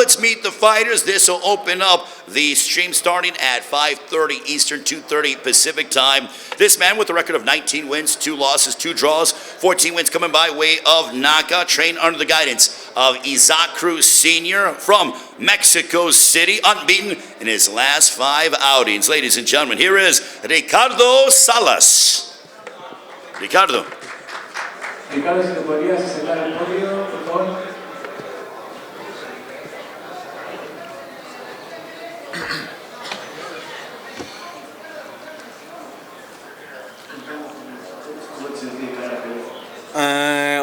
let's meet the fighters. This will open up the stream starting at 5:30 Eastern, 2:30 Pacific time. This man with a record of 19 wins, 2 losses, 2 draws, 14 wins coming by way of knockout, trained under the guidance of Isaac Cruz Sr. from Mexico City, unbeaten in his last 5 outings. Ladies and gentlemen, here is Ricardo Salas. Ricardo. Ricardo, si te podrías sentar al podio, por favor.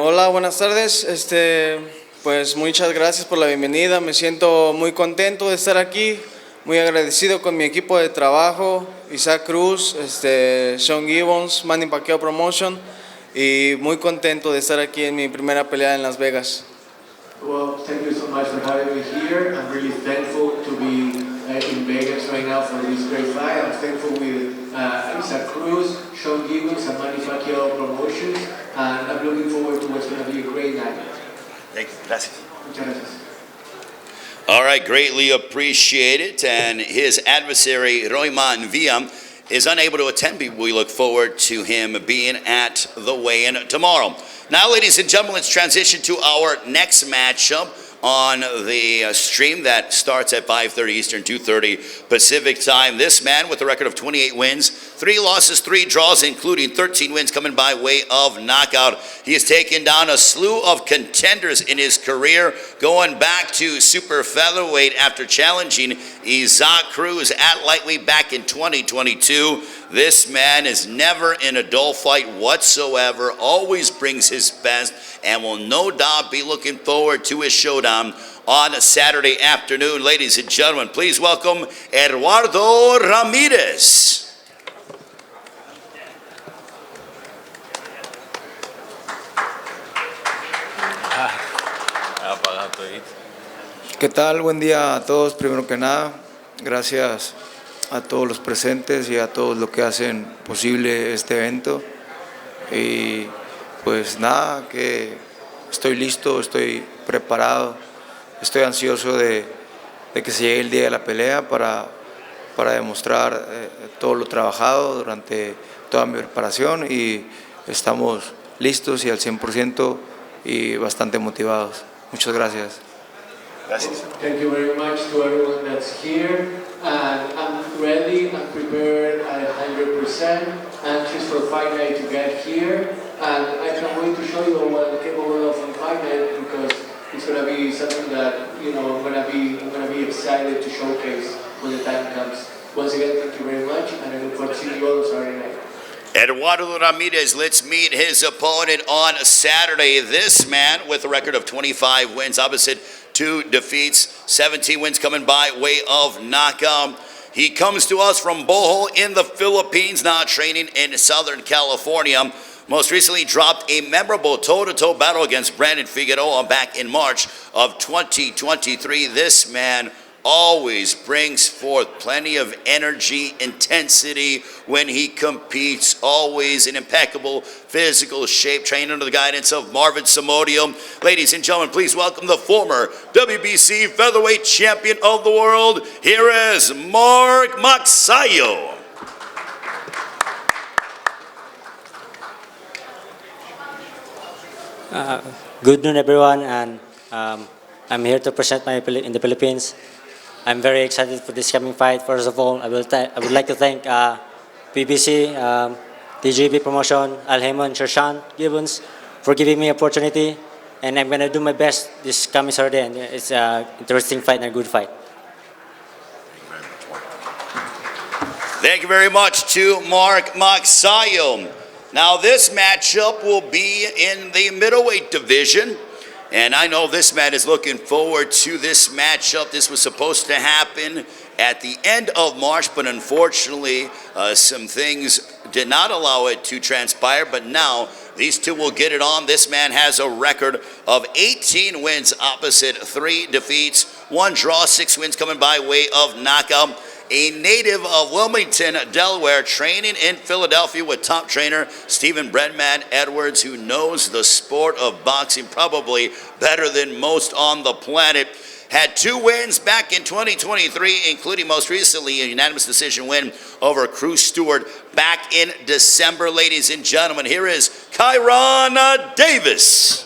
Hola, buenas tardes. Pues muchas gracias por la bienvenida. Me siento muy contento de estar aquí, muy agradecido con mi equipo de trabajo, Isaac Cruz, Sean Gibbons, Manny Pacquiao Promotion, y muy contento de estar aquí en mi primera pelea en Las Vegas. Well, thank you so much for having me here. I'm really thankful to be in Vegas right now for this great fight. I'm thankful with Isaac Cruz, Sean Gibbons, and Manny Pacquiao Promotions, and I'm looking forward to what's going to be a great night. Thank you. Gracias. Muchas gracias. All right, greatly appreciate it. And his adversary, Roiman Villa, is unable to attend. We look forward to him being at the weigh-in tomorrow. Now, ladies and gentlemen, let's transition to our next matchup on the stream that starts at 5:30 Eastern, 2:30 Pacific time. This man with a record of 28 wins, 3 losses, 3 draws, including 13 wins coming by way of knockout. He has taken down a slew of contenders in his career, going back to super featherweight after challenging Isaac Cruz at lightweight back in 2022. This man is never in a dull fight whatsoever, always brings his best, and will no doubt be looking forward to his showdown on a Saturday afternoon. Ladies and gentlemen, please welcome Eduardo Ramirez. ¿Qué tal? Buen día a todos. Primero que nada, gracias a todos los presentes y a todos los que hacen posible este evento. Y pues nada, que estoy listo, estoy preparado, estoy ansioso de que se llegue el día de la pelea para demostrar todo lo trabajado durante toda mi preparación, y estamos listos y al 100% y bastante motivados. Muchas gracias. Gracias. Thank you very much to everyone that's here. And I'm ready, I'm prepared at 100%, anxious for fight night to get here. And I can't wait to show you what I'm capable of on fight night, because it's going to be something that, you know, I'm going to be excited to showcase when the time comes. Once again, thank you very much, and I look forward to seeing you all on Saturday night. Eduardo Ramirez, let's meet his opponent on Saturday. This man with a record of 25 wins, opposite 2 defeats, 17 wins coming by way of knockout. He comes to us from Bohol in the Philippines, now training in Southern California. Most recently dropped a memorable toe-to-toe battle against Brandon Figueroa back in March of 2023. This man always brings forth plenty of energy, intensity when he competes, always in impeccable physical shape, trained under the guidance of Marvin Samodio. Ladies and gentlemen, please welcome the former WBC featherweight champion of the world. Here is Mark Magsayo. Good noon, everyone, and I'm here to present in the Philippines. I'm very excited for this coming fight. First of all, I would like to thank PBC, TGB Promotion, Al Heyman, Sean Gibbons for giving me opportunity, and I'm gonna do my best this coming Saturday. And it's an interesting fight and a good fight. Thank you very much to Mark Magsayo. Now this matchup will be in the middleweight division. And I know this man is looking forward to this matchup. This was supposed to happen at the end of March, but unfortunately, some things did not allow it to transpire. But now, these two will get it on. This man has a record of 18 wins opposite 3 defeats, 1 draw, 6 wins coming by way of knockout. A native of Wilmington, Delaware, training in Philadelphia with top trainer Stephen Breadman Edwards, who knows the sport of boxing probably better than most on the planet. had 2 wins back in 2023, including most recently a unanimous decision win over Cruz Stewart back in December. Ladies and gentlemen, here is Kyron Davis.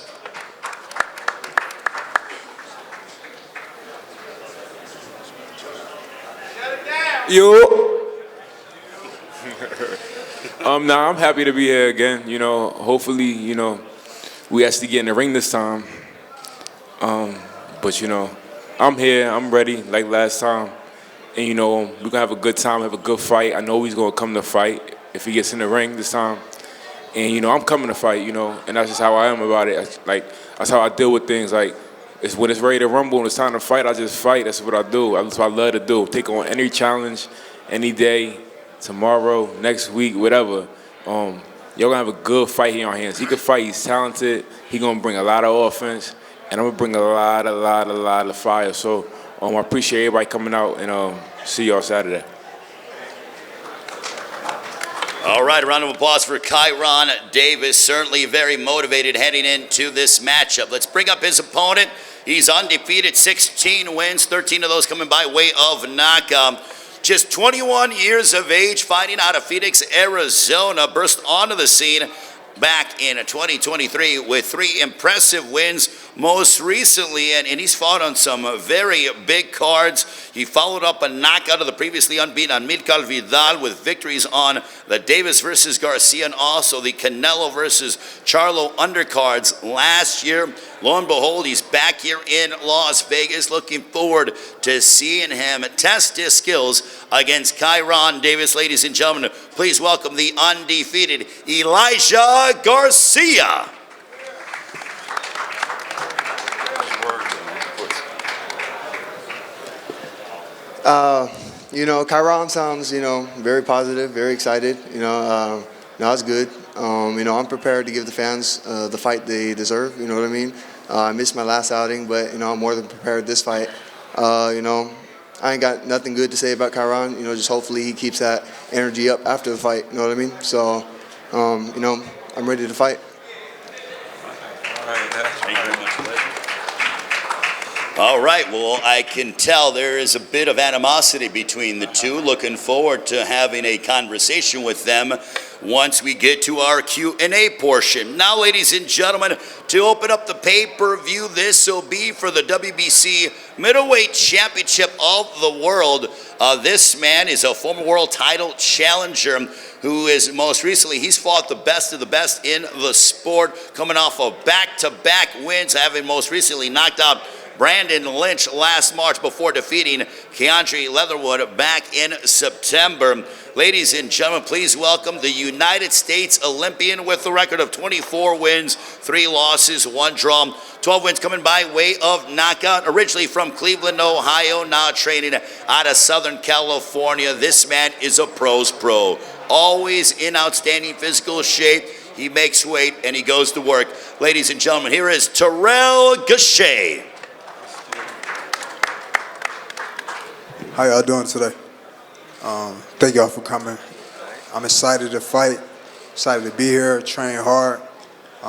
Yo. Nah, I'm happy to be here again. You know, hopefully, you know, we actually get in the ring this time. But you know, I'm here. I'm ready like last time, and you know, we're gonna have a good time, have a good fight. I know he's gonna come to fight if he gets in the ring this time, and you know, I'm coming to fight. You know, and that's just how I am about it. Like that's how I deal with things. Like it's when it's ready to rumble and it's time to fight, I just fight. That's what I do. That's what I love to do. Take on any challenge, any day, tomorrow, next week, whatever. Y'all gonna have a good fight here on hands. He can fight. He's talented. He gonna bring a lot of offense, and I'm gonna bring a lot of fire. So I appreciate everybody coming out, and see y'all Saturday. All right, a round of applause for Kyron Davis. Certainly very motivated heading into this matchup. Let's bring up his opponent. He's undefeated, 16 wins, 13 of those coming by way of knockout. Just 21 years of age, fighting out of Phoenix, Arizona. Burst onto the scene back in 2023 with 3 impressive wins most recently, and he's fought on some very big cards. He followed up a knockout of the previously unbeaten Amilcar Vidal with victories on the Davis versus Garcia and also the Canelo versus Charlo undercards last year. Lo and behold, he's back here in Las Vegas. Looking forward to seeing him test his skills against Kyron Davis. Ladies and gentlemen, please welcome the undefeated Elijah Garcia. You know, Kyron sounds, you know, very positive, very excited. You know, no, it's good. You know, I'm prepared to give the fans the fight they deserve. You know what I mean? I missed my last outing, but, you know, I'm more than prepared this fight. You know, I ain't got nothing good to say about Kyron. You know, just hopefully he keeps that energy up after the fight. You know what I mean? So, you know, I'm ready to fight. Thank you very much. All right, well, I can tell there is a bit of animosity between the two. Looking forward to having a conversation with them once we get to our Q&A portion. Now, ladies and gentlemen, to open up the pay-per-view, this will be for the WBC Middleweight Championship of the World. This man is a former world title challenger who is most recently, he's fought the best of the best in the sport, coming off of back-to-back wins, having most recently knocked out Brandon Lynch last March before defeating Keandre Leatherwood back in September. Ladies and gentlemen, please welcome the United States Olympian with a record of 24 wins, 3 losses, 1 draw, 12 wins coming by way of knockout. Originally from Cleveland, Ohio, now training out of Southern California. This man is a pro's pro. Always in outstanding physical shape. He makes weight and he goes to work. Ladies and gentlemen, here is Terrell Gausha. How y'all doing today? Thank y'all for coming. I'm excited to fight, excited to be here, train hard.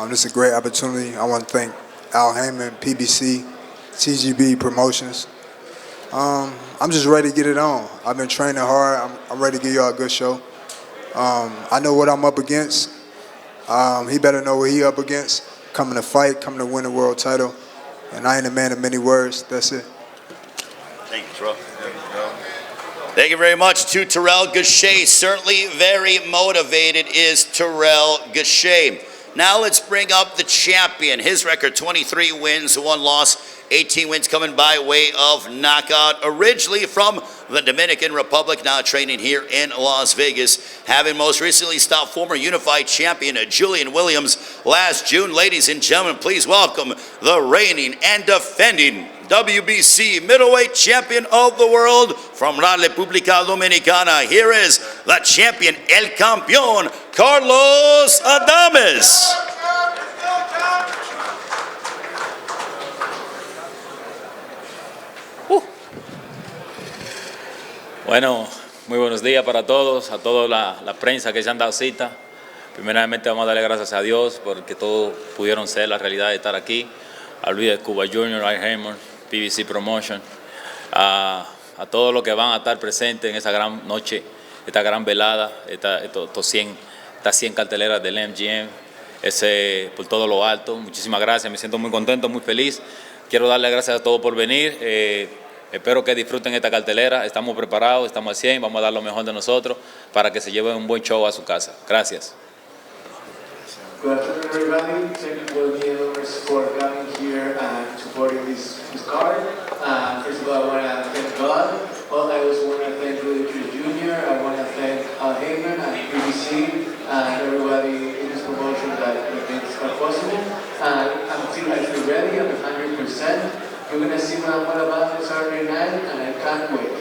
This is a great opportunity. I want to thank Al Heyman, PBC, TGB Promotions. I'm just ready to get it on. I've been training hard. I'm ready to give y'all a good show. I know what I'm up against. He better know what he up against. Coming to fight, coming to win a world title. And I ain't a man of many words. That's it. Thank you, Terrell. Thank you very much to Terrell Gausha. Certainly very motivated is Terrell Gausha. Now let's bring up the champion. His record, 23 wins, 1 loss, 18 wins coming by way of knockout. Originally from the Dominican Republic, now training here in Las Vegas. Having most recently stopped former unified champion Julian Williams last June. Ladies and gentlemen, please welcome the reigning and defending WBC Middleweight Champion of the World from La República Dominicana. Here is the champion, El Campeón, Carlos Adames. Bueno, muy buenos días para todos, a toda la prensa que se han dado cita. Primeramente vamos a darle gracias a Dios porque todos pudieron ser la realidad de estar aquí. A Luis de Cuba Jr., Al Heyman, PBC Promotion, a todos los que van a estar presentes en esa gran noche, esta gran velada, estas 100 carteleras del MGM, por todo lo alto. Muchísimas gracias, me siento muy contento, muy feliz. Quiero darle gracias a todos por venir. Espero que disfruten esta cartelera. Estamos preparados, estamos al 100, vamos a dar lo mejor de nosotros para que se lleven un buen show a su casa. Gracias. Good afternoon, everybody. Thank you, Will, for coming here and supporting this card. First of all, I want to thank God. Well, I also want to thank Willie Jr. I want to thank Al Heyman and PBC and everybody in this promotion that makes it possible. I feel ready. I'm 100%. You're going to see what I'm all about this Saturday night, and I can't wait.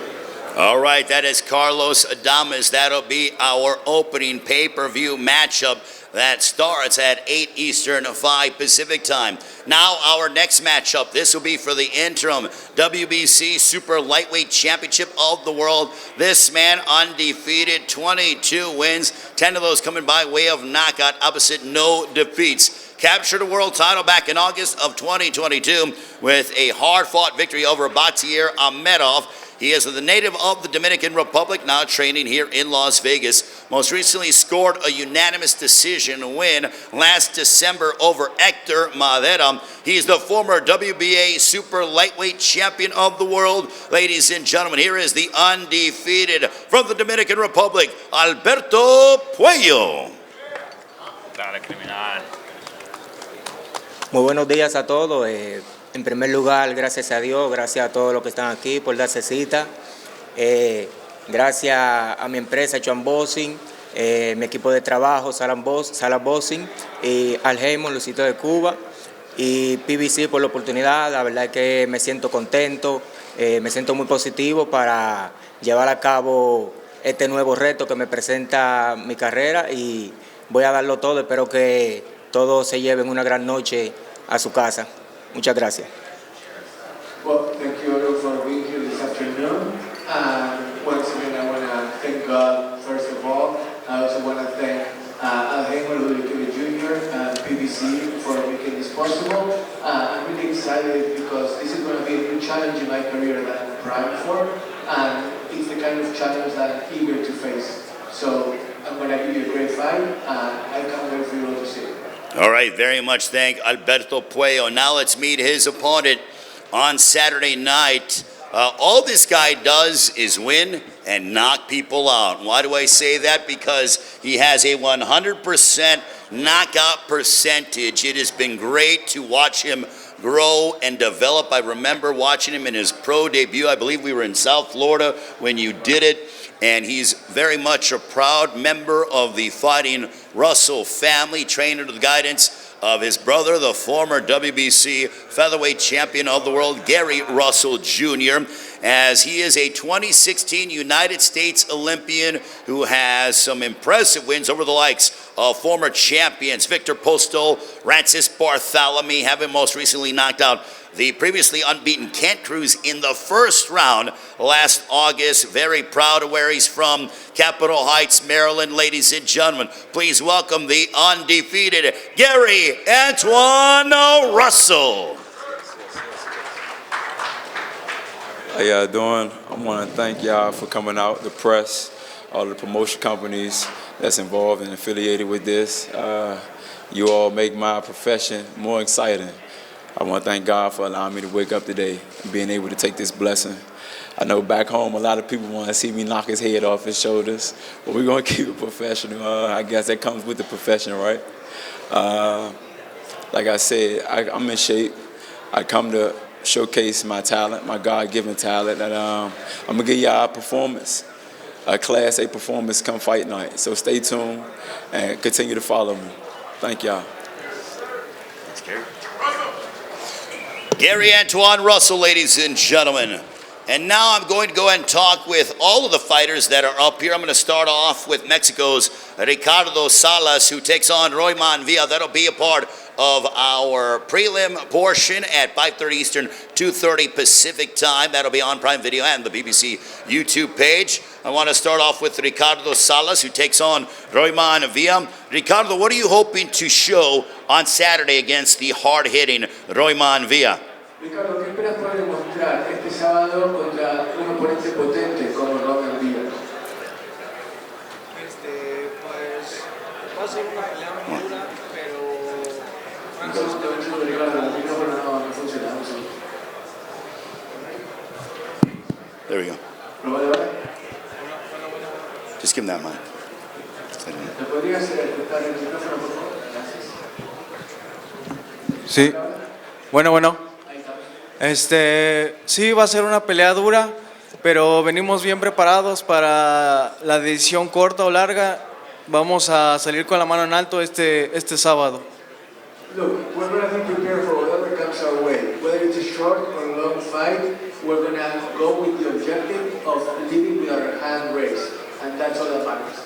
All right, that is Carlos Adames. That'll be our opening pay-per-view matchup that starts at 8 Eastern, 5 Pacific time. Now our next matchup, this will be for the interim WBC Super Lightweight Championship of the World. This man undefeated, 22 wins, 10 of those coming by way of knockout, opposite no defeats. Captured a world title back in August of 2022 with a hard-fought victory over Bakhtiar Ahmedov. He is the native of the Dominican Republic, now training here in Las Vegas. Most recently scored a unanimous decision win last December over Hector Madera. He's the former WBA Super Lightweight Champion of the World. Ladies and gentlemen, here is the undefeated from the Dominican Republic, Alberto Puello. Muy buenos días a todos. En primer lugar, gracias a Dios, gracias a todos los que están aquí por darse cita. Gracias a mi empresa, Chuan Boxing, mi equipo de trabajo, Salas Boxing, y Al Heyman, Lucito de Cuba, y PBC por la oportunidad. La verdad es que me siento contento, me siento muy positivo para llevar a cabo este nuevo reto que me presenta mi carrera, y voy a darlo todo. Espero que todos se lleven una gran noche a su casa. Muchas gracias. Well, thank you all for being here this afternoon. Once again, I want to thank God, first of all. I also want to thank Al Heyman, Jr. and PBC for making this possible. I'm really excited because this is going to be a new challenge in my career that I'm primed for, and it's the kind of challenge that I'm eager to face. So I'm going to give you a great fight, and I can't wait for you all to see it. All right, very much thank Alberto Puello. Now let's meet his opponent on Saturday night. All this guy does is win and knock people out. Why do I say that? Because he has a 100% knockout percentage. It has been great to watch him grow and develop. I remember watching him in his pro debut. I believe we were in South Florida when you did it. And he's very much a proud member of the Fighting Russell family, trained under the guidance of his brother, the former WBC featherweight champion of the world, Gary Russell Jr., as he is a 2016 United States Olympian who has some impressive wins over the likes of former champions Victor Postol, Francis Bartholomew, having most recently knocked out the previously unbeaten Kent Cruz in the first round last August. Very proud of where he's from, Capitol Heights, Maryland. Ladies and gentlemen, please welcome the undefeated Gary Antuanne Russell. How y'all doing? I want to thank y'all for coming out, the press, all the promotion companies that's involved and affiliated with this. You all make my profession more exciting. I want to thank God for allowing me to wake up today and being able to take this blessing. I know back home a lot of people want to see me knock his head off his shoulders, but we're going to keep it professional. I guess that comes with the profession, right? Like I said, I'm in shape. I come to showcase my talent, my God-given talent, and I'm going to give y'all a performance, a Class A performance come fight night. So stay tuned and continue to follow me. Thank y'all. Gary Antuanne Russell, ladies and gentlemen. And now I'm going to go ahead and talk with all of the fighters that are up here. I'm going to start off with Mexico's Ricardo Salas, who takes on Roiman Villa. That'll be a part of our prelim portion at 5:30 Eastern, 2:30 Pacific time. That'll be on Prime Video and the BBC YouTube page. I want to start off with Ricardo Salas, who takes on Roiman Villa. Ricardo, what are you hoping to show on Saturday against the hard-hitting Roiman Villa? Ricardo, ¿qué esperas poder demostrar sábado contra un oponente potente como Roiman Villa. Pues va a ser una pelea muy dura, pero Un segundo, Ricardo, el micrófono no funciona. There we go. ¿Vale? Just give him that mic. ¿Me podrías acercar el micrófono, por favor? Gracias. sí. Bueno. Ahí estamos. Sí, va a ser una pelea dura, pero venimos bien preparados para la decisión corta o larga. Vamos a salir con la mano en alto este sábado. Look, we're going to be prepared for whatever comes our way. Whether it's a short or a long fight, we're going to go with the objective of leading with our hand raised. And that's all that matters.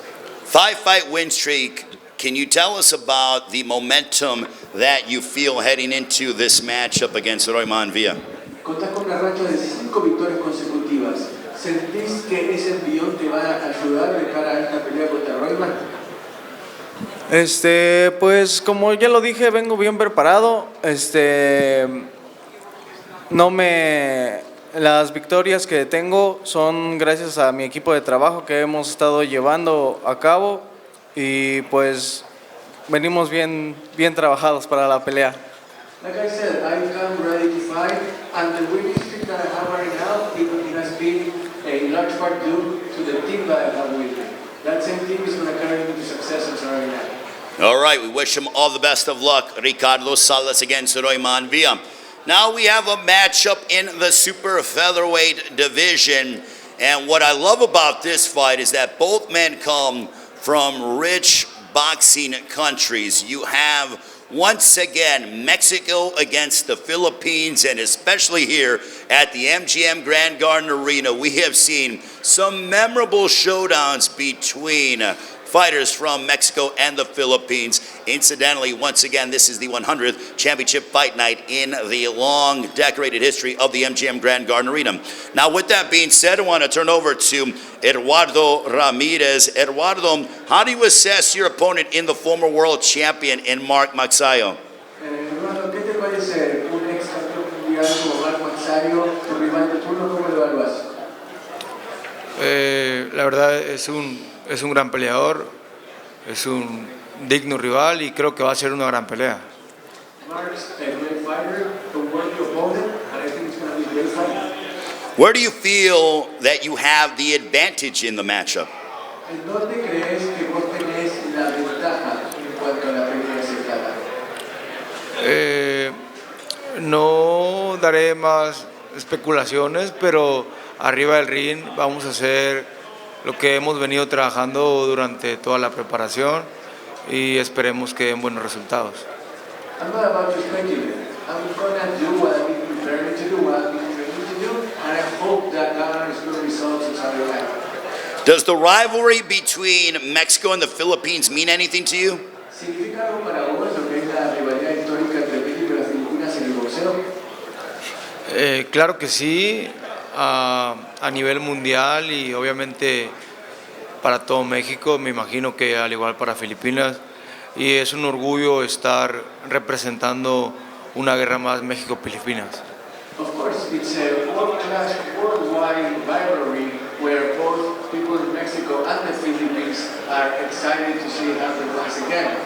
5-fight win streak. Can you tell us about the momentum that you feel heading into this matchup against Roiman Villa? Contás con una racha de 5 victorias consecutivas. ¿Sentís que ese envión te va a ayudar de cara a esta pelea contra Roiman? Pues como ya lo dije, vengo bien preparado. Las victorias que tengo son gracias a mi equipo de trabajo que hemos estado llevando a cabo y pues venimos bien trabajados para la pelea. Like I said, I come ready to fight, and the winning streak that I have right now, it has been a large part due to the team that I have with me. That same team is going to carry me to success on Saturday night. All right, we wish him all the best of luck. Ricardo Salas against Roiman Villa. Now we have a matchup in the super featherweight division. And what I love about this fight is that both men come from rich boxing countries. You have, once again, Mexico against the Philippines, and especially here at the MGM Grand Garden Arena, we have seen some memorable showdowns between fighters from Mexico and the Philippines. Incidentally, once again, this is the 100th championship fight night in the long decorated history of the MGM Grand Garden Arena. Now, with that being said, I want to turn over to Eduardo Ramirez. Eduardo, how do you assess your opponent in the former world champion in Mark Magsayo? Eduardo, ¿qué te parece un ex campeón mundial como Mark Magsayo, tu rival de turno, cómo lo evalúas? La verdad es un gran peleador, es un digno rival y creo que va a ser una gran pelea. Mark's a great fighter, a worthy opponent, and I think it's going to be a great fight. Where do you feel that you have the advantage in the matchup? ¿En dónde crees que vos tenés la ventaja en cuanto a la pelea se trata? No daré más especulaciones, pero arriba del ring vamos a hacer lo que hemos venido trabajando durante toda la preparación y esperemos que den buenos resultados. I'm not about to speculate. I'm going to do what I've been preparing to do, what I've been training to do, and I hope that garners good results on Saturday night. Does the rivalry between Mexico and the Philippines mean anything to you? ¿Significa algo para vos lo que es la rivalidad histórica entre México y las Filipinas en el boxeo? Claro que sí, a nivel mundial y obviamente para todo México, me imagino que al igual para Filipinas, y es un orgullo estar representando una guerra más México-Filipinas. Of course, it's a world-class, worldwide rivalry where both people in Mexico and the Philippines are excited to see it happen once again.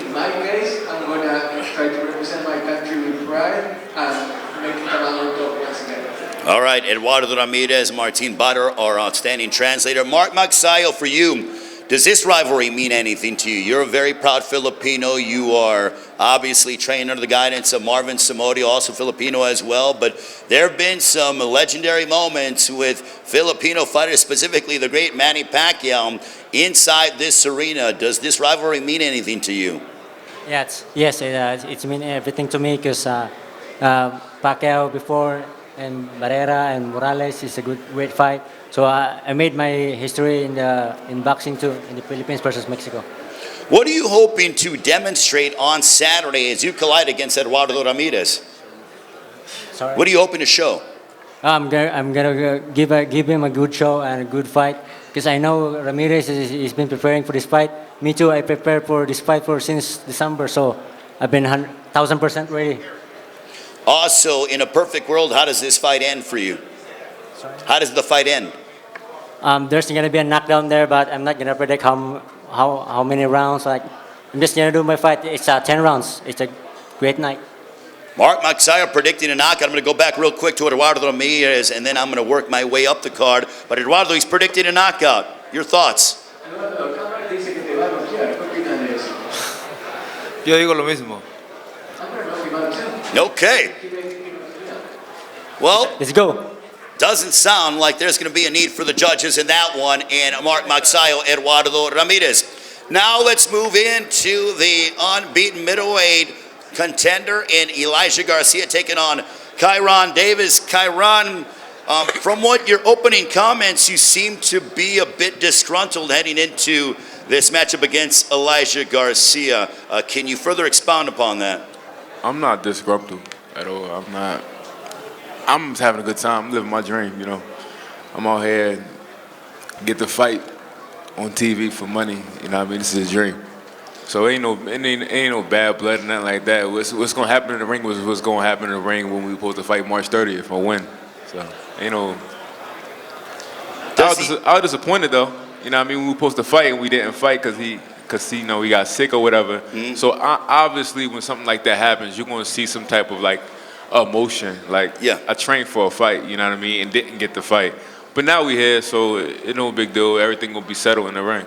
In my case, I'm going to try to represent my country with pride and make it come out on top once again. All right, Eduardo Ramirez, Martin Butter, our outstanding translator. Mark Magsayo, for you, does this rivalry mean anything to you? You're a very proud Filipino. You are obviously trained under the guidance of Marvin Samodio, also Filipino as well. But there have been some legendary moments with Filipino fighters, specifically the great Manny Pacquiao, inside this arena. Does this rivalry mean anything to you? Yes, it's mean everything to me because Pacquiao before and Barrera and Morales is a great fight. So I made my history in boxing too, in the Philippines versus Mexico. What are you hoping to demonstrate on Saturday as you collide against Eduardo Ramirez? Sorry. What are you hoping to show? I'm gonna give him a good show and a good fight because I know Ramirez he's been preparing for this fight. Me too. I prepared for this fight since December, so I've been 1,000% ready. Also, in a perfect world, how does this fight end for you? How does the fight end? There's gonna be a knockdown there, but I'm not gonna predict how many rounds. Like, I'm just gonna do my fight. It's 10 rounds. It's a great night. Mark Magsayo predicting a knockout. I'm going to go back real quick to Eduardo Ramirez, and then I'm going to work my way up the card. But Eduardo, he's predicting a knockout. Your thoughts? Yo digo lo mismo. Okay. Well, Let's go. doesn't sound like there's going to be a need for the judges in that one. And Mark Magsayo, Eduardo Ramirez. Now let's move into the unbeaten middleweight contender in Elijah Garcia taking on Kyron Davis. Kyron, from what your opening comments, you seem to be a bit disgruntled heading into this matchup against Elijah Garcia. Can you further expound upon that? I'm not disgruntled at all. I'm just having a good time. I'm living my dream, you know. I'm out here, get to fight on TV for money. You know what I mean? This is a dream. So ain't no bad blood and nothing like that. What's gonna happen in the ring was what's gonna happen in the ring when we supposed to fight March 30th or win. So ain't no. I was disappointed though. You know what I mean? We were supposed to fight and we didn't fight because he got sick or whatever. Mm-hmm. So obviously when something like that happens, you're gonna see some type of like emotion. Like I trained for a fight, you know what I mean, and didn't get the fight. But now we here, so it's no big deal. Everything will be settled in the ring.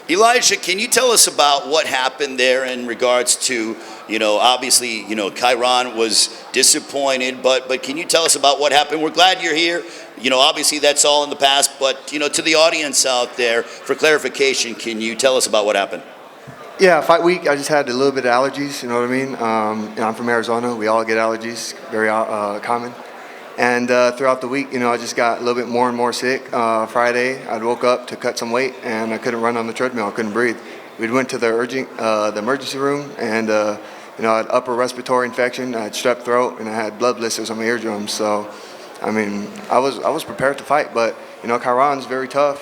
Elijah, can you tell us about what happened there in regards to, obviously, Kyron was disappointed, but can you tell us about what happened? We're glad you're here. Obviously that's all in the past, but, to the audience out there, for clarification, can you tell us about what happened? Yeah, fight week, I just had a little bit of allergies, you know what I mean? I'm from Arizona. We all get allergies, very common. And throughout the week, I just got a little bit more and more sick. Friday, I woke up to cut some weight, and I couldn't run on the treadmill. I couldn't breathe. We went to the emergency room, and I had upper respiratory infection. I had strep throat, and I had blood blisters on my eardrums. So, I mean, I was prepared to fight, but Kyron's very tough.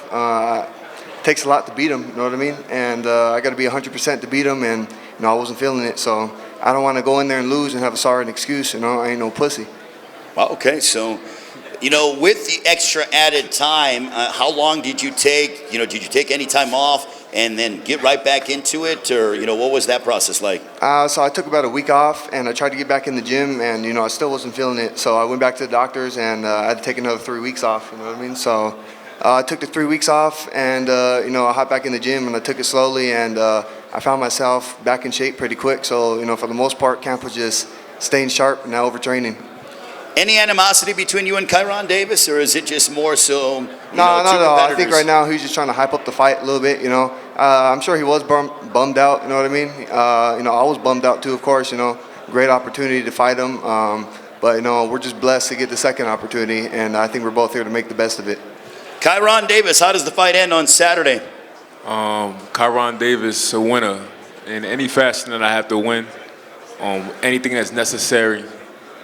Takes a lot to beat him. You know what I mean? And I got to be 100% to beat him, and I wasn't feeling it. So I don't want to go in there and lose and have a sorry excuse. I ain't no pussy. Okay, so, with the extra added time, how long did you take? Did you take any time off and then get right back into it? Or, what was that process like? So I took about a week off, and I tried to get back in the gym, and, I still wasn't feeling it. So I went back to the doctors, and I had to take another 3 weeks off, you know what I mean? So I took the 3 weeks off, and, I hopped back in the gym, and I took it slowly, and I found myself back in shape pretty quick. So, for the most part, camp was just staying sharp and not overtraining. Any animosity between you and Kyron Davis, or is it just more so? No. I think right now he's just trying to hype up the fight a little bit. I'm sure he was bummed out. You know what I mean? I was bummed out too, of course. Great opportunity to fight him, but we're just blessed to get the second opportunity, and I think we're both here to make the best of it. Kyron Davis, how does the fight end on Saturday? Kyron Davis, a winner in any fashion that I have to win. Anything that's necessary.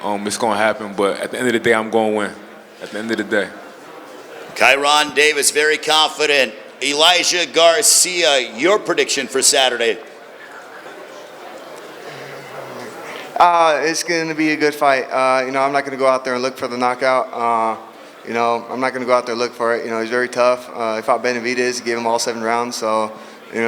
It's going to happen, but at the end of the day, I'm going to win. At the end of the day. Kyron Davis, very confident. Elijah Garcia, your prediction for Saturday? It's going to be a good fight. I'm not going to go out there and look for the knockout. I'm not going to go out there and look for it. He's very tough. He fought Benavidez, gave him all 7 rounds. So, he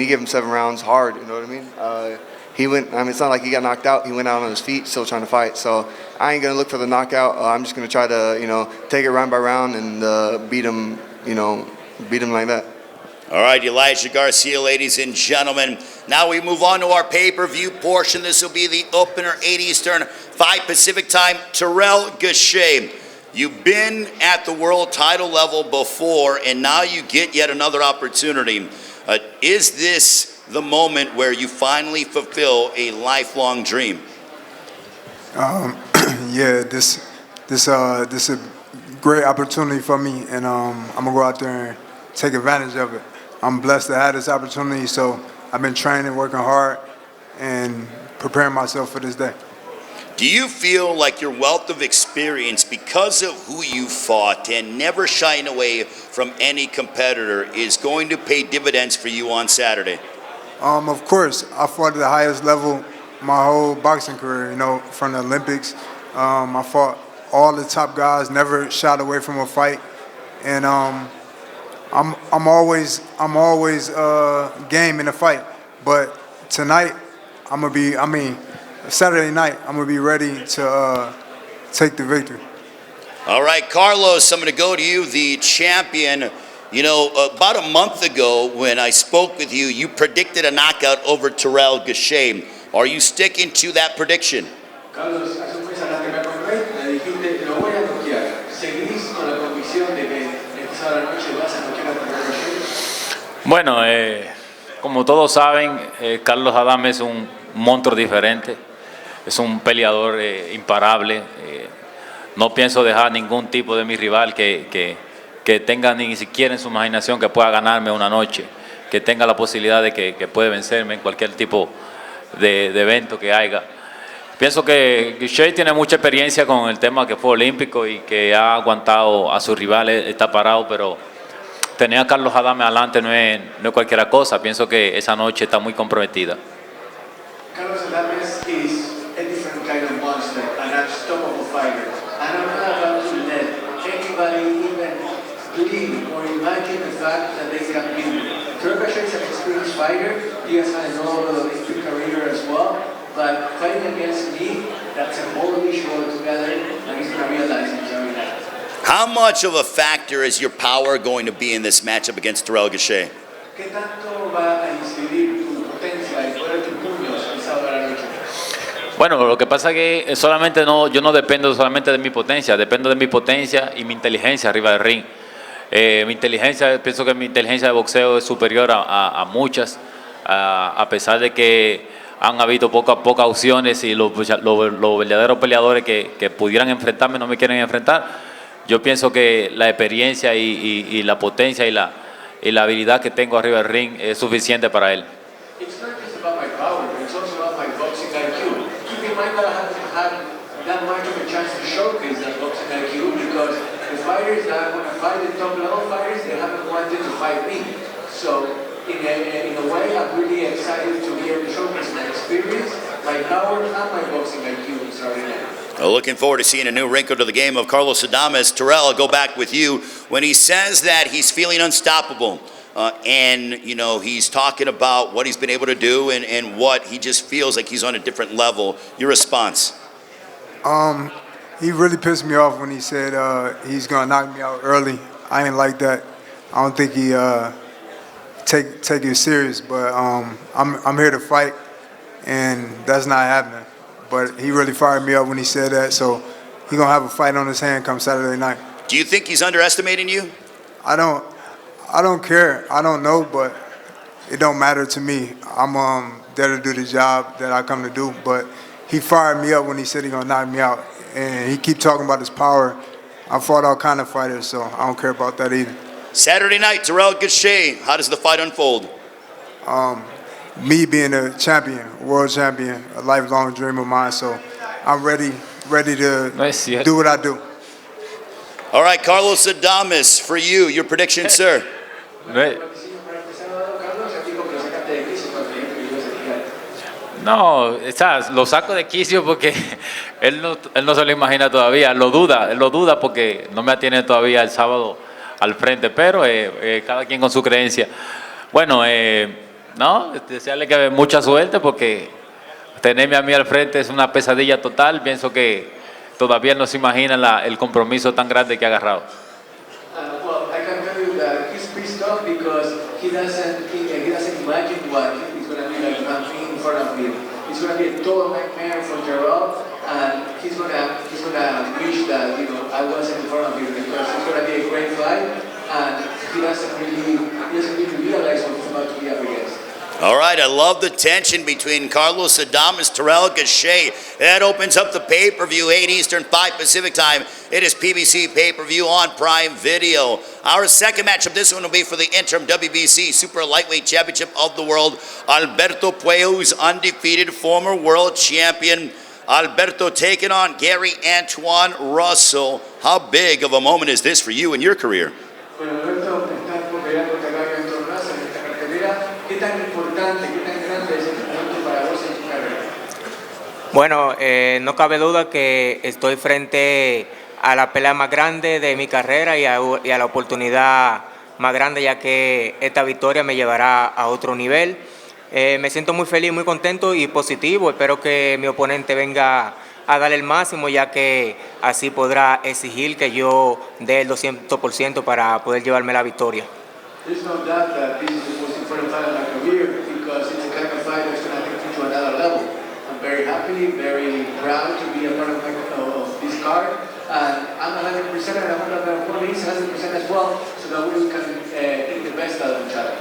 gave him 7 rounds hard. You know what I mean? He went. It's not like he got knocked out. He went out on his feet, still trying to fight. So I ain't gonna look for the knockout. I'm just gonna try to, take it round by round and beat him. Beat him like that. All right, Elijah Garcia, ladies and gentlemen. Now we move on to our pay-per-view portion. This will be the opener, 8 Eastern, 5 Pacific time. Terrell Gausha, you've been at the world title level before, and now you get yet another opportunity. Is this the moment where you finally fulfill a lifelong dream? Yeah, this is a great opportunity for me, and I'm gonna go out there and take advantage of it. I'm blessed to have this opportunity, so I've been training, working hard, and preparing myself for this day. Do you feel like your wealth of experience, because of who you fought and never shying away from any competitor, is going to pay dividends for you on Saturday? Of course, I fought at the highest level my whole boxing career, from the Olympics. I fought all the top guys, never shied away from a fight, and I'm always game in a fight. But tonight, Saturday night, I'm gonna be ready to take the victory. All right, Carlos, I'm going to go to you, the champion. You know, about a month ago when I spoke with you, you predicted a knockout over Terrell Gausha. Are you sticking to that prediction? Carlos, hace un mes hablaste acá con Rey, me dijiste, lo voy a noquear. ¿Seguís con la convicción de que esta sábado noche vas a noquear a Terrell Gausha? Bueno, como todos saben, Carlos Adame es un monstruo diferente, es un peleador imparable. No pienso dejar ningún tipo de mi rival que tenga ni siquiera en su imaginación que pueda ganarme una noche, que tenga la posibilidad de que puede vencerme en cualquier tipo de evento que haya. Pienso que Gausha tiene mucha experiencia con el tema que fue olímpico y que ha aguantado a sus rivales, está parado, pero tener a Carlos Adame adelante no es cualquier cosa. Pienso que esa noche está muy comprometida. Carlos Adame is a different kind of monster, an unstoppable fighter. And I'm not about to let anybody even believe or imagine the fact that they can beat me. Terrell Gausha is an experienced fighter. He has had a notable Olympic career as well. But fighting against me, that's a whole issue altogether, and he's going to realize it every night. How much of a factor is your power going to be in this matchup against Terrell Gausha? ¿Qué tanto va a incidir tu potencia y poder tus puños el sábado a la noche? Bueno, lo que pasa es que yo no dependo solamente de mi potencia, dependo de mi potencia y mi inteligencia arriba del ring. Pienso que mi inteligencia de boxeo es superior a muchas, a pesar de que han habido pocas opciones y los verdaderos peleadores que pudieran enfrentarme no me quieren enfrentar. Yo pienso que la experiencia y la potencia y la habilidad que tengo arriba del ring es suficiente para él. It's not just about my power, it's also about my boxing IQ. Keep in mind that I haven't had that much of a chance to showcase that boxing IQ because the fighters that want to fight, the top level fighters, they haven't wanted to fight me. So in a way, I'm really excited to be able to showcase my experience, my power, and my boxing IQ starting now. Well, looking forward to seeing a new wrinkle to the game of Carlos Adames. Terrell, I'll go back with you. When he says that he's feeling unstoppable, and you know he's talking about what he's been able to do and what he just feels like he's on a different level, your response? He really pissed me off when he said he's gonna knock me out early. I ain't like that. I don't think he take it serious, but I'm here to fight, and that's not happening. But he really fired me up when he said that, so he's gonna have a fight on his hand come Saturday night. Do you think he's underestimating you? I don't care. I don't know, but it don't matter to me. I'm there to do the job that I come to do. But he fired me up when he said he's gonna knock me out, and he keep talking about his power. I fought all kind of fighters, so I don't care about that either. Saturday night, Terrell Gausha. How does the fight unfold? Me being a champion, world champion, a lifelong dream of mine. So I'm ready to do what I do. All right, Carlos Adames, for you, your prediction, sir. No, lo saco de quicio porque él no se lo imagina todavía, él lo duda porque no me atiene todavía el sábado al frente, pero cada quien con su creencia. Bueno, desearle que mucha suerte porque tenerme a mí al frente es una pesadilla total. Pienso que todavía no se imagina el compromiso tan grande que ha agarrado. Well, I can tell you that he's pissed off because he doesn't imagine what he's going to be like in front of him. It's going to be a total nightmare for Terrell, and he's going to wish that I wasn't in front of him because it's going to be a great fight, and he doesn't really realize what he's about to be up against. All right, I love the tension between Carlos Adames and Terrell Gausha. That opens up the pay-per-view, 8 Eastern, 5 Pacific time. It is PBC pay-per-view on Prime Video. Our second matchup, this one will be for the Interim WBC Super Lightweight Championship of the World. Alberto Puello, who's undefeated, former world champion. Alberto taking on Gary Antuanne Russell. How big of a moment is this for you in your career? Bueno, Alberto, está por pelear contra Gary Antuanne Russell en esta cartelera. ¿Qué tan importante, qué tan grande es este momento para vos en tu carrera? Bueno, no cabe duda que estoy frente a la pelea más grande de mi carrera y a la oportunidad más grande, ya que esta victoria me llevará a otro nivel. Me siento muy feliz, muy contento y positivo. Espero que mi oponente venga a dar el máximo, ya que así podrá exigir que yo dé el 200% para poder llevarme la victoria. There's no doubt that this is the most important fight of my career because it's the kind of fight that's going to take me to another level. I'm very happy, very proud to be a part of this card. And I'm 100% and I want to opponent is 100% as well, so that we can take the best out of each other.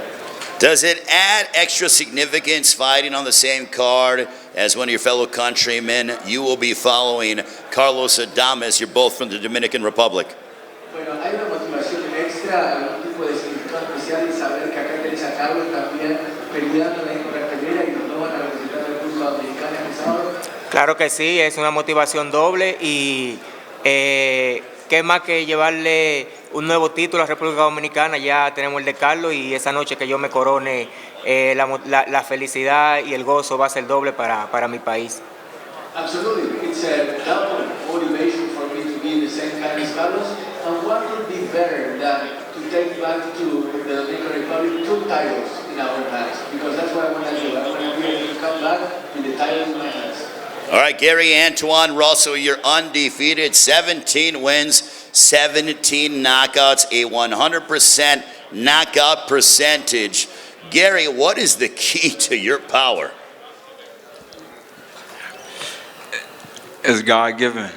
Does it add extra significance fighting on the same card as one of your fellow countrymen? You will be following Carlos Adames. You're both from the Dominican Republic. Bueno, hay una motivación extra, algún tipo de significado especial y saber que acá tenés a Carlos también peleando en la cartelera y nos no van a representar a la República Dominicana el sábado. Claro que sí, es una motivación doble y qué más que llevarle un nuevo título a la República Dominicana. Ya tenemos el de Carlos y esa noche que yo me corone, la felicidad y el gozo va a ser doble para mi país. Absolutely, it's a double motivation for me to be in the same kind as Carlos. And what could be better than to take back to the Dominican Republic 2 titles in our hands? Because that's what I want to do. I want to be able to come back with the title in my hands. All right, Gary Antuanne Russell, you're undefeated, 17 wins, 17 knockouts, a 100% knockout percentage. Gary, what is the key to your power? It's God-given.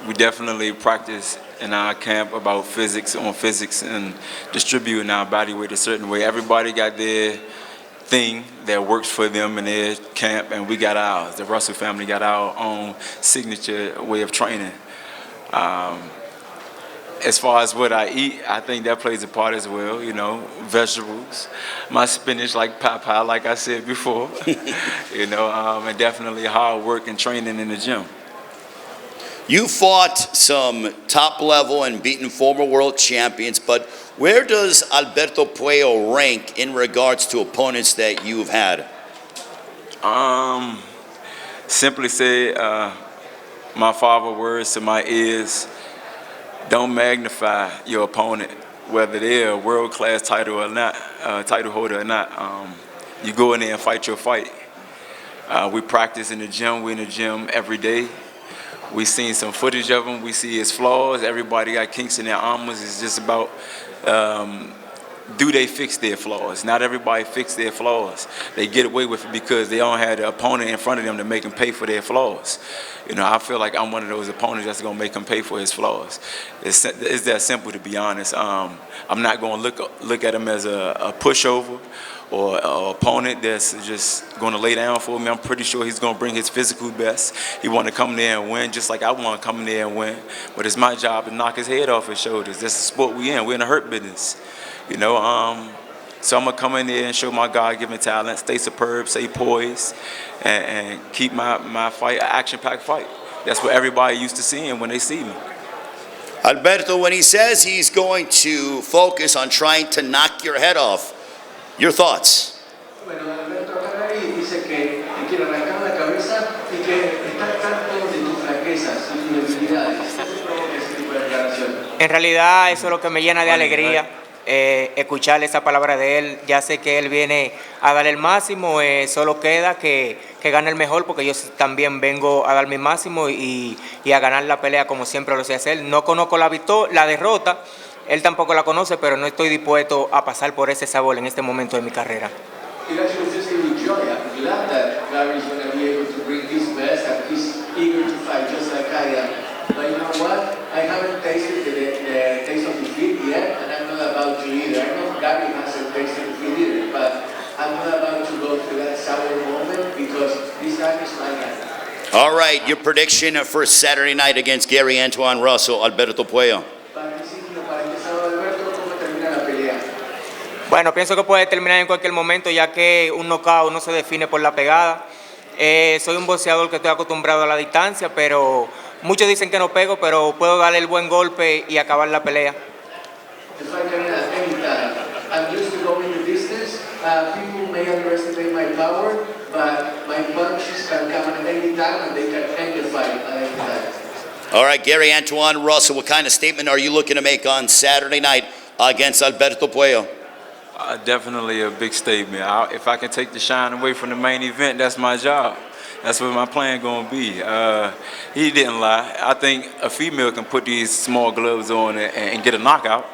We definitely practice in our camp about physics and distributing our body weight a certain way. Everybody got their thing that works for them in their camp, and we got ours. The Russell family got our own signature way of training. As far as what I eat, I think that plays a part as well, you know, vegetables. My spinach like Popeye, like I said before, you know, and definitely hard work and training in the gym. You fought some top level and beaten former world champions, but where does Alberto Puello rank in regards to opponents that you've had? Simply say, my father's words to my ears, don't magnify your opponent, whether they're a world-class title or not, title holder or not. You go in there and fight your fight. We practice in the gym. We're in the gym every day. We seen some footage of him. We see his flaws. Everybody got kinks in their armors. It's just about do they fix their flaws? Not everybody fix their flaws. They get away with it because they don't have the opponent in front of them to make them pay for their flaws. You know, I feel like I'm one of those opponents that's going to make him pay for his flaws. It's that simple, to be honest. I'm not going to look at him as a pushover or an opponent that's just going to lay down for me. I'm pretty sure he's going to bring his physical best. He want to come there and win, just like I want to come there and win. But it's my job to knock his head off his shoulders. That's the sport we in. We're in the hurt business. You know, so I'm going to come in there and show my God-given talent, stay superb, stay poised, and keep my fight an action-packed fight. That's what everybody used to seeing when they see me. Alberto, when he says he's going to focus on trying to knock your head off, your thoughts? Bueno, Alberto Canari dice que te quiere arrancar la cabeza y que está tanto de tus fraquezas y tus debilidades. ¿Qué provoca ese tipo de declaración? En realidad eso es lo que me llena de alegría, escuchar esa palabra de él. Ya sé que él viene a dar el máximo, solo queda que gane el mejor, porque yo también vengo a dar mi máximo y a ganar la pelea como siempre lo sé hacer. No conozco la derrota, él tampoco la conoce, pero no estoy dispuesto a pasar por ese sabor en este momento de mi carrera. He actually just with joy. I'm glad that Gary is going to be able to bring his best and he's eager to fight just like I am. But you know what? I haven't tasted the taste of defeat yet, and I'm not about to either. I know Gary hasn't tasted defeat either, but I'm not about to go through that sour moment because this time is my time. All right, your prediction for Saturday night against Gary Antuanne Russell, Alberto Puello. Bueno, pienso que puede terminar en cualquier momento, ya que un knockout no se define por la pegada. Soy un boxeador que estoy acostumbrado a la distancia, pero muchos dicen que no pego, pero puedo darle el buen golpe y acabar la pelea. I'm used to going the distance. People may underestimate my power, but my punches can come at any time and they can end the fight at any time. All right, Gary, Antuanne, Russell, what kind of statement are you looking to make on Saturday night against Alberto Puello? Definitely a big statement. If I can take the shine away from the main event, that's my job. That's what my plan going to be. He didn't lie. I think a female can put these small gloves on and get a knockout.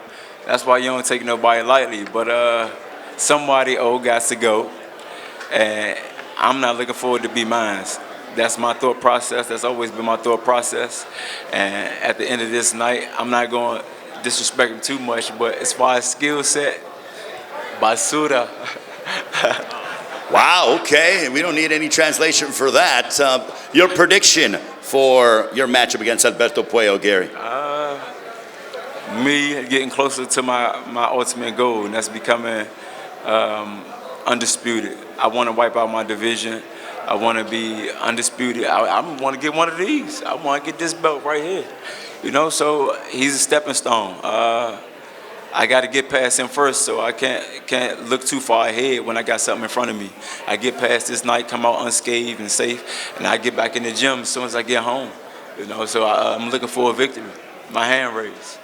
That's why you don't take nobody lightly. But somebody old got to go, and I'm not looking forward to be mine. That's my thought process. That's always been my thought process. And at the end of this night, I'm not going to disrespect him too much, but as far as skill set, basura. Wow, okay. We don't need any translation for that. Your prediction for your matchup against Alberto Puello, Gary? Me getting closer to my ultimate goal, and that's becoming undisputed. I want to wipe out my division. I want to be undisputed. I want to get one of these. I want to get this belt right here. You know, so he's a stepping stone. I got to get past him first, so I can't look too far ahead when I got something in front of me. I get past this night, come out unscathed and safe, and I get back in the gym as soon as I get home. You know, so I'm looking for a victory. My hand raised.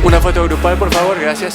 Una foto grupal, por favor, gracias.